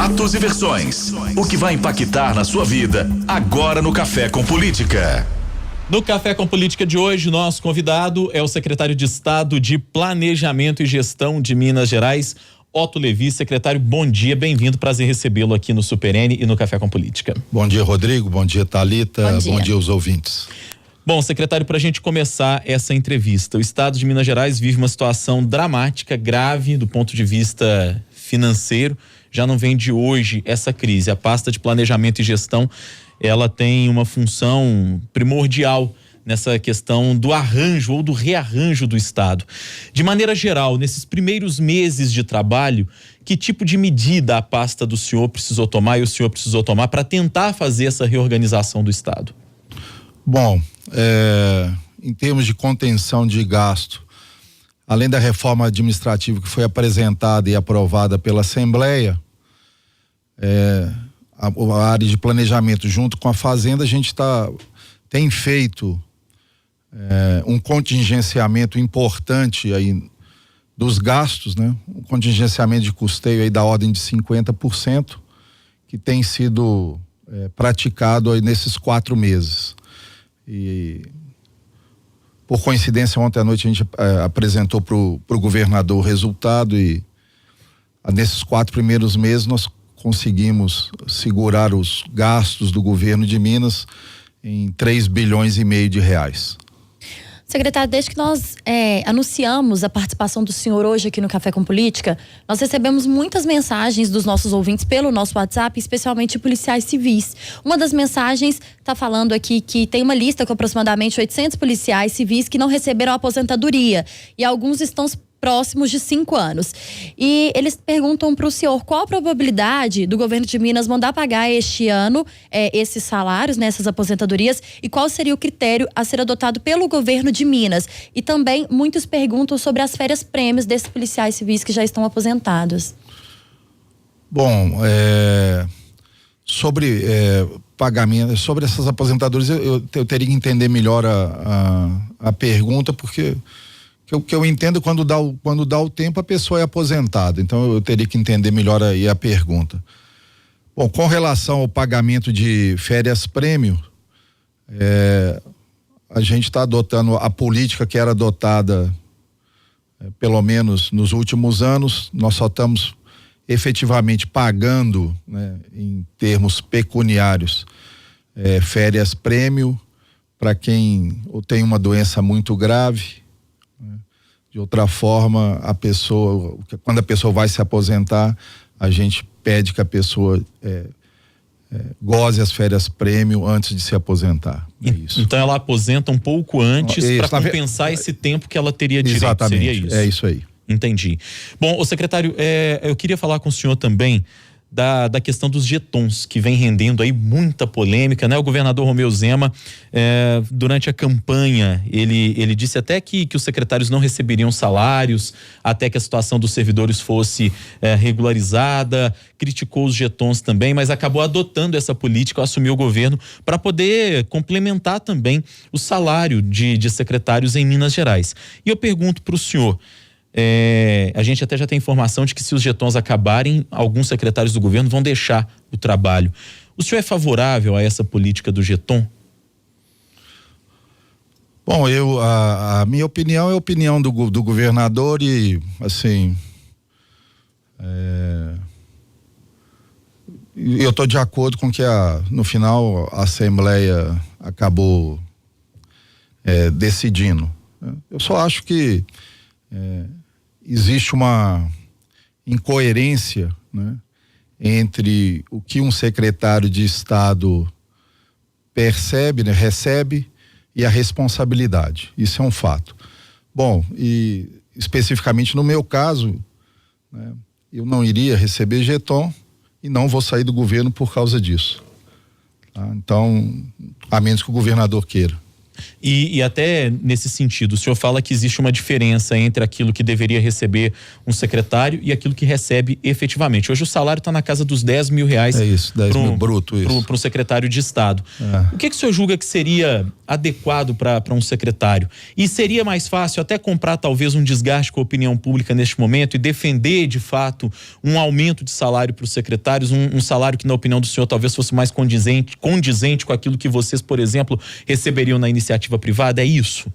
Fatos e versões. O que vai impactar na sua vida agora no Café com Política. No Café com Política de hoje, nosso convidado é o secretário de Estado de Planejamento e Gestão de Minas Gerais, Otto Levi. Secretário, bom dia, bem-vindo, prazer recebê-lo aqui no Super N e no Café com Política. Bom dia, Rodrigo, bom dia, Thalita, bom dia aos ouvintes. Bom, secretário, para a gente começar essa entrevista, o Estado de Minas Gerais vive uma situação dramática, grave do ponto de vista financeiro. Já não vem de hoje essa crise. A pasta de Planejamento e Gestão, ela tem uma função primordial nessa questão do arranjo ou do rearranjo do Estado. De maneira geral, nesses primeiros meses de trabalho, que tipo de medida a pasta do senhor precisou tomar e o senhor precisou tomar para tentar fazer essa reorganização do Estado? Bom, em termos de contenção de gasto, além da reforma administrativa que foi apresentada e aprovada pela Assembleia, a área de planejamento junto com a Fazenda, a gente tem feito um contingenciamento importante aí dos gastos, né? Um contingenciamento de custeio aí da ordem de 50%, que tem sido praticado aí nesses 4 meses. E por coincidência, ontem à noite a gente apresentou pro governador o resultado e nesses 4 primeiros meses nós conseguimos segurar os gastos do governo de Minas em 3,5 bilhões de reais. Secretário, desde que nós anunciamos a participação do senhor hoje aqui no Café com Política, nós recebemos muitas mensagens dos nossos ouvintes pelo nosso WhatsApp, especialmente policiais civis. Uma das mensagens está falando aqui que tem uma lista com aproximadamente 800 policiais civis que não receberam aposentadoria e alguns estão próximos de 5 anos. E eles perguntam para o senhor qual a probabilidade do governo de Minas mandar pagar este ano esses salários, essas aposentadorias, e qual seria o critério a ser adotado pelo governo de Minas. E também muitos perguntam sobre as férias prêmios desses policiais civis que já estão aposentados. Bom, sobre pagamento, sobre essas aposentadorias, eu teria que entender melhor a pergunta, porque o que eu entendo, quando dá o tempo, a pessoa é aposentada. Então eu teria que entender melhor aí a pergunta. Bom, com relação ao pagamento de férias prêmio, a gente está adotando a política que era adotada pelo menos nos últimos anos. Nós só estamos efetivamente pagando, em termos pecuniários, férias prêmio para quem tem uma doença muito grave. De outra forma, quando a pessoa vai se aposentar, a gente pede que a pessoa goze as férias prêmio antes de se aposentar. Isso. Então ela aposenta um pouco antes para compensar esse tempo que ela teria direito. Exatamente, seria isso? É isso aí. Entendi. Bom, o secretário, eu queria falar com o senhor também da questão dos jetons, que vem rendendo aí muita polêmica, né? O governador Romeu Zema, durante a campanha, ele disse até que os secretários não receberiam salários até que a situação dos servidores fosse regularizada, criticou os jetons também, mas acabou adotando essa política, assumiu o governo para poder complementar também o salário de secretários em Minas Gerais. E eu pergunto para o senhor, a gente até já tem informação de que se os jetons acabarem, alguns secretários do governo vão deixar o trabalho. O senhor é favorável a essa política do jeton? Bom, a minha opinião é a opinião do governador e, assim, eu estou de acordo com que no final a Assembleia acabou decidindo. Eu só acho que existe uma incoerência, entre o que um secretário de Estado percebe, recebe, e a responsabilidade. Isso é um fato. Bom, e especificamente no meu caso, eu não iria receber jeton e não vou sair do governo por causa disso. Tá? Então, a menos que o governador queira. E até nesse sentido, o senhor fala que existe uma diferença entre aquilo que deveria receber um secretário e aquilo que recebe efetivamente. Hoje o salário está na casa dos R$10 mil. É isso, 10 mil bruto, isso. Para um secretário de Estado. O que o senhor julga que seria adequado para um secretário? E seria mais fácil até comprar talvez um desgaste com a opinião pública neste momento e defender de fato um aumento de salário para os secretários, um salário que na opinião do senhor talvez fosse mais condizente com aquilo que vocês, por exemplo, receberiam na iniciativa privada? É isso?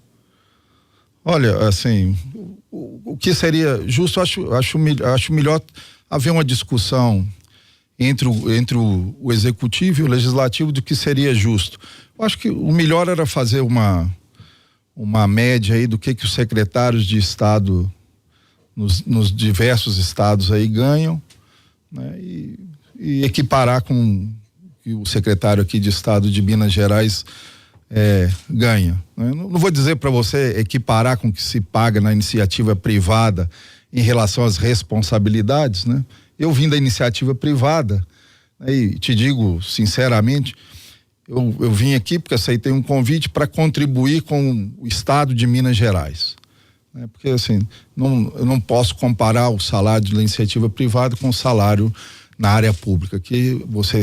Olha, assim, o que seria justo, acho melhor haver uma discussão entre o executivo e o legislativo do que seria justo. Eu acho que o melhor era fazer uma média aí do que os secretários de Estado nos diversos estados aí ganham, né? E equiparar com o que o secretário aqui de Estado de Minas Gerais ganha, né? Não vou dizer para você equiparar com o que se paga na iniciativa privada em relação às responsabilidades, né? Eu vim da iniciativa privada, né? E te digo sinceramente, eu vim aqui porque aceitei um convite para contribuir com o Estado de Minas Gerais, né? Porque assim, eu não posso comparar o salário da iniciativa privada com o salário na área pública, que você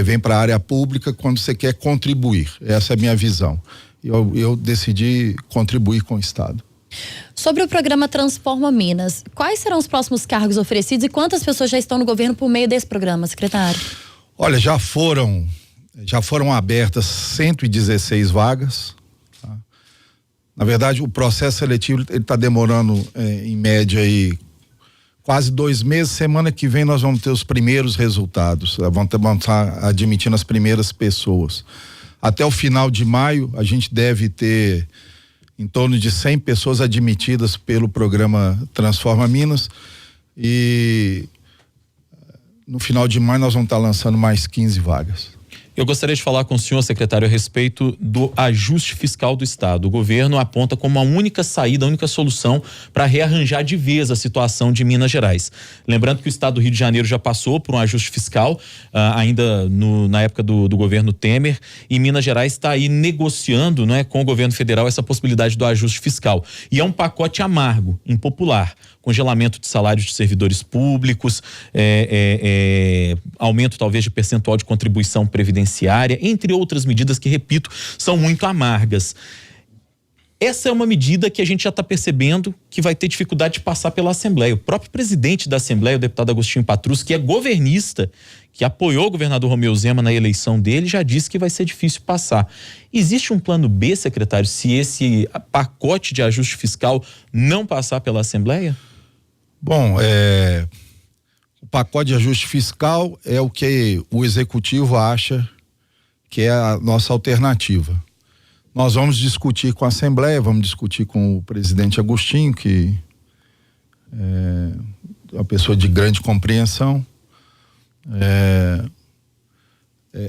vem para a área pública quando você quer contribuir. Essa é a minha visão. Eu decidi contribuir com o Estado. Sobre o programa Transforma Minas, quais serão os próximos cargos oferecidos e quantas pessoas já estão no governo por meio desse programa, secretário? Olha, já foram abertas 116 vagas. Tá? Na verdade, o processo seletivo está demorando em média aí quase 2 meses. Semana que vem nós vamos ter os primeiros resultados, vamos estar admitindo as primeiras pessoas. Até o final de maio a gente deve ter em torno de 100 pessoas admitidas pelo programa Transforma Minas, e no final de maio nós vamos estar lançando mais 15 vagas. Eu gostaria de falar com o senhor, secretário, a respeito do ajuste fiscal do Estado. O governo aponta como a única saída, a única solução para rearranjar de vez a situação de Minas Gerais. Lembrando que o Estado do Rio de Janeiro já passou por um ajuste fiscal, ainda na época do governo Temer, e Minas Gerais está aí negociando, né, com o governo federal essa possibilidade do ajuste fiscal. E é um pacote amargo, impopular. Congelamento de salários de servidores públicos, aumento talvez de percentual de contribuição previdenciária, entre outras medidas que, repito, são muito amargas. Essa é uma medida que a gente já está percebendo que vai ter dificuldade de passar pela Assembleia. O próprio presidente da Assembleia, o deputado Agostinho Patrus, que é governista, que apoiou o governador Romeu Zema na eleição dele, já disse que vai ser difícil passar. Existe um plano B, secretário, se esse pacote de ajuste fiscal não passar pela Assembleia? Bom, o pacote de ajuste fiscal é o que o executivo acha que é a nossa alternativa. Nós vamos discutir com a Assembleia, vamos discutir com o presidente Agostinho, que é uma pessoa de grande compreensão.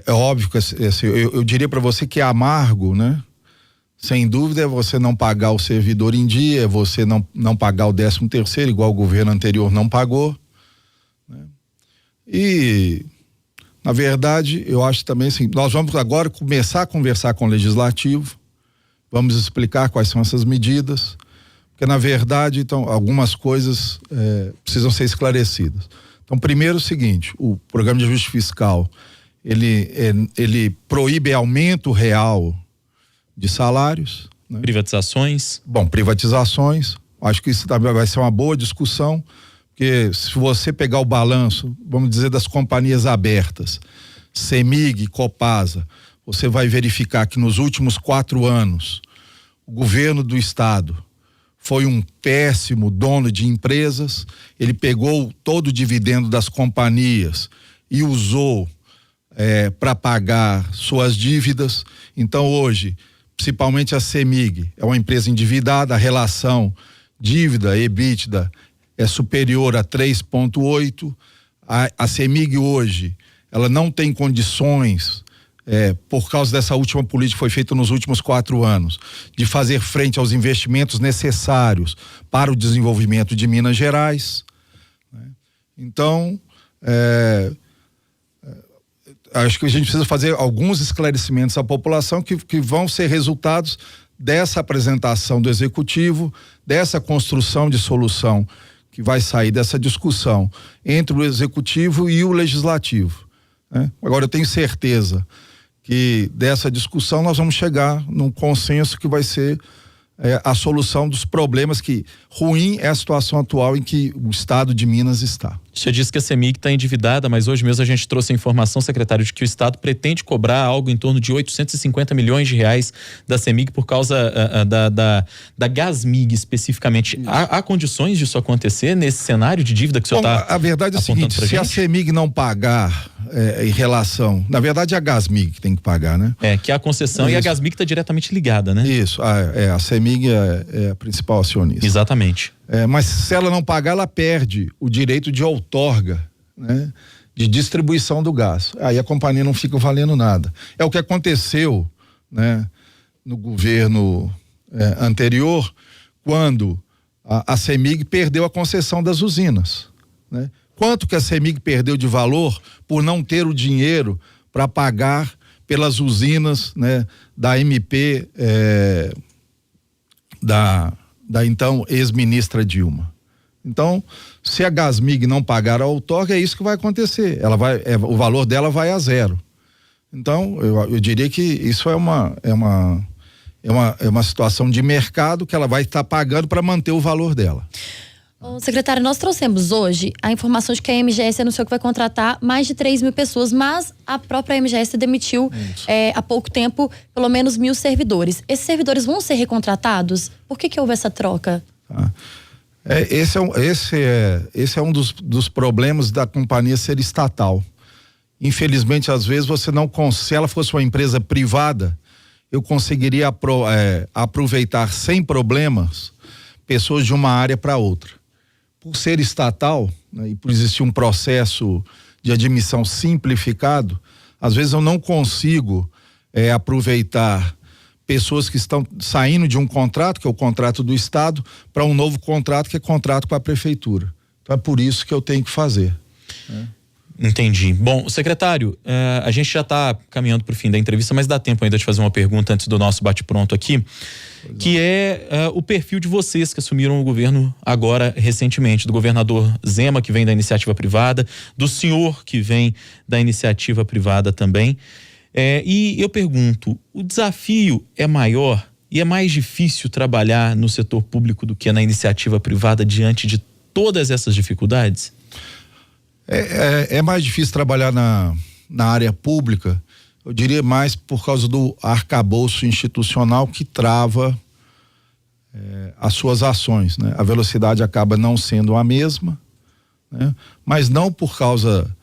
É óbvio que assim, eu diria para você que é amargo, né? Sem dúvida é você não pagar o servidor em dia, é você não pagar o 13º, igual o governo anterior não pagou, né? E, na verdade, eu acho também assim, nós vamos agora começar a conversar com o Legislativo, vamos explicar quais são essas medidas, porque, na verdade, então, algumas coisas precisam ser esclarecidas. Então, primeiro é o seguinte, o programa de ajuste fiscal, ele proíbe aumento real de salários, né? Privatizações? Bom, privatizações, acho que isso também vai ser uma boa discussão, porque se você pegar o balanço, vamos dizer, das companhias abertas, CEMIG, Copasa, você vai verificar que nos últimos 4 anos, o governo do estado foi um péssimo dono de empresas, ele pegou todo o dividendo das companhias e usou para pagar suas dívidas. Então hoje, principalmente a CEMIG, é uma empresa endividada, a relação dívida-EBITDA é superior a 3,8. A CEMIG hoje, ela não tem condições, por causa dessa última política que foi feita nos últimos 4 anos, de fazer frente aos investimentos necessários para o desenvolvimento de Minas Gerais, né? Então, acho que a gente precisa fazer alguns esclarecimentos à população que vão ser resultados dessa apresentação do executivo, dessa construção de solução que vai sair dessa discussão entre o executivo e o legislativo, né? Agora, eu tenho certeza que dessa discussão nós vamos chegar num consenso que vai ser a solução dos problemas, que ruim é a situação atual em que o estado de Minas está. Você disse que a CEMIG está endividada, mas hoje mesmo a gente trouxe a informação, secretário, de que o estado pretende cobrar algo em torno de 850 milhões de reais da CEMIG por causa da Gasmig especificamente. Há condições disso acontecer nesse cenário de dívida que o senhor está apontando? A verdade é o seguinte, se a CEMIG não pagar em relação, na verdade é a Gasmig que tem que pagar, né? Que é a concessão. Isso. E a Gasmig está diretamente ligada, né? Isso, a CEMIG é a principal acionista. Exatamente. Mas se ela não pagar, ela perde o direito de outorga, né, de distribuição do gás. Aí a companhia não fica valendo nada. É o que aconteceu, né, no governo anterior, quando a CEMIG perdeu a concessão das usinas, né? Quanto que a CEMIG perdeu de valor por não ter o dinheiro para pagar pelas usinas, né, da MP, da então ex-ministra Dilma. Então, se a Gasmig não pagar a outorga, é isso que vai acontecer. O valor dela vai a zero. Então, eu diria que isso é uma situação de mercado que ela vai estar pagando para manter o valor dela. Ô, secretário, nós trouxemos hoje a informação de que a MGS anunciou que vai contratar mais de 3 mil pessoas, mas a própria MGS demitiu há pouco tempo pelo menos 1.000 servidores. Esses servidores vão ser recontratados? Por que houve essa troca? Esse é um dos problemas da companhia ser estatal. Infelizmente, às vezes, você não consegue. Se ela fosse uma empresa privada, eu conseguiria aproveitar sem problemas pessoas de uma área para outra. Por ser estatal, né, e por existir um processo de admissão simplificado, às vezes eu não consigo aproveitar pessoas que estão saindo de um contrato, que é o contrato do Estado, para um novo contrato, que é contrato com a prefeitura. Então é por isso que eu tenho que fazer, né? Entendi. Bom, secretário, a gente já está caminhando para o fim da entrevista, mas dá tempo ainda de fazer uma pergunta antes do nosso bate-pronto aqui, que é o perfil de vocês que assumiram o governo agora recentemente, do governador Zema, que vem da iniciativa privada, do senhor, que vem da iniciativa privada também. E eu pergunto, o desafio é maior e é mais difícil trabalhar no setor público do que na iniciativa privada diante de todas essas dificuldades? É mais difícil trabalhar na área pública, eu diria mais por causa do arcabouço institucional que trava as suas ações, né? A velocidade acaba não sendo a mesma, né? Mas não por causa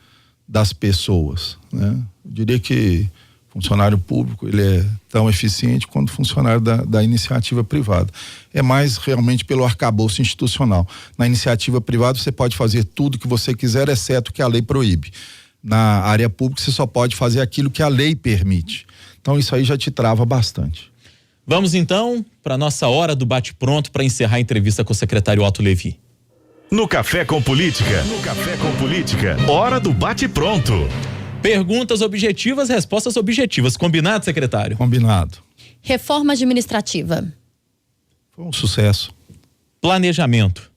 das pessoas, né? Eu diria que funcionário público, ele é tão eficiente quanto funcionário da iniciativa privada. É mais realmente pelo arcabouço institucional. Na iniciativa privada você pode fazer tudo que você quiser, exceto o que a lei proíbe. Na área pública você só pode fazer aquilo que a lei permite. Então isso aí já te trava bastante. Vamos então para nossa hora do bate-pronto para encerrar a entrevista com o secretário Otto Levi. No Café com Política. Hora do bate-pronto. Perguntas objetivas, respostas objetivas. Combinado, secretário? Combinado. Reforma administrativa. Foi um sucesso. Planejamento.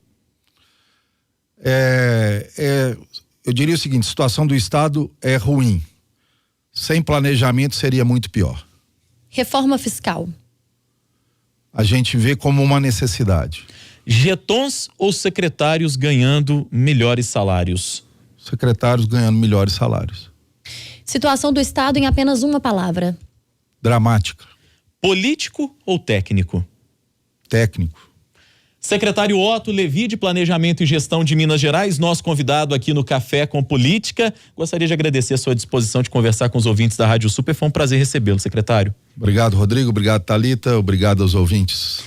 Eu diria o seguinte, a situação do Estado é ruim. Sem planejamento seria muito pior. Reforma fiscal. A gente vê como uma necessidade. Getons ou secretários ganhando melhores salários? Secretários ganhando melhores salários. Situação do Estado em apenas uma palavra. Dramática. Político ou técnico? Técnico. Secretário Otto Levi, de Planejamento e Gestão de Minas Gerais, nosso convidado aqui no Café com Política. Gostaria de agradecer a sua disposição de conversar com os ouvintes da Rádio Super. Foi um prazer recebê-lo, secretário. Obrigado, Rodrigo. Obrigado, Thalita. Obrigado aos ouvintes.